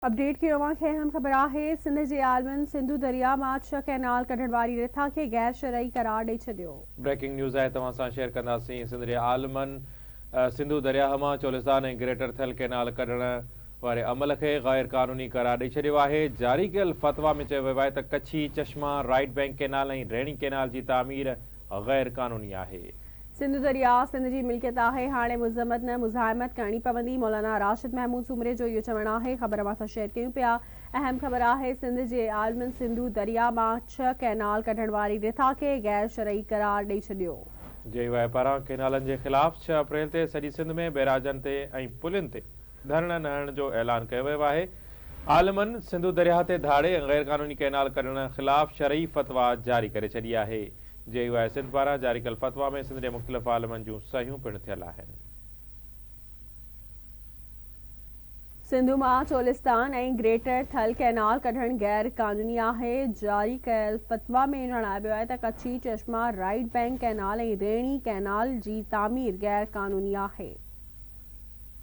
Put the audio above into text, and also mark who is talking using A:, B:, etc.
A: Update की रवां खे अहम ख़बर आहे। सिंध जे आलमन सिंधु दरिया मां 6 कैनाल कढण वारी रिथा खे गैर शरई करार ॾेई छॾियो।
B: ब्रेकिंग न्यूज़ आहे, तव्हां सां शेयर कंदासीं। सिंध जे आलमन सिंधु दरिया मां चोलिस्तान ऐं ग्रेटर थियल कैनाल कढण वारे अमल खे गैर क़ानूनी करार ॾेई छॾियो आहे। जारी कयल फतवा में चयो वियो आहे त कच्छी, चश्मा, राइट बैंक कैनाल ऐं रेणी कैनाल जी तामीर गैर क़ानूनी आहे।
A: सिंधु दरिया सिंध जी मिल्कियत आहे। हाणे मुज़म्मत न मुज़ाहिमत करणी पवंदी। मौलाना राशिद महमूद सूमरे जो इहो चवणु आहे। ख़बर असां शेयर कयूं पिया। अहम ख़बर आहे, सिंध जे आलमन सिंधु दरिया मां 6 कैनाल कढण वारी रिथा खे गैर शरई करार ॾेई छॾियो।
B: JY पारां कैनालनि जे ख़िलाफ़ 6 अप्रैल ते सॼी सिंध में बैराजनि ते ऐं पुलियुनि ते धरना न हणण जो ऐलान कयो वियो आहे। आलमन सिंधु दरिया ते धाड़े ऐं गैर क़ानूनी कैनाल कढण ख़िलाफ़ शरई फतवा जारी करे छॾी आहे। JY सिंध पारां जारी कयल फतवा में सिंध जे मुख़्तलिफ़ आलमनि जूं सहियूं पिणु थियल आहिनि।
A: सिंधु मां चोलिस्तान ऐं ग्रेटर थल कैनाल कढण गैर क़ानूनी आहे। जारी कयल फतवा में जणायो वियो आहे त कच्छी, चश्मा, राइट बैंक कैनाल ऐं रेणी कैनाल जी तामीर गैर क़ानूनी आहे।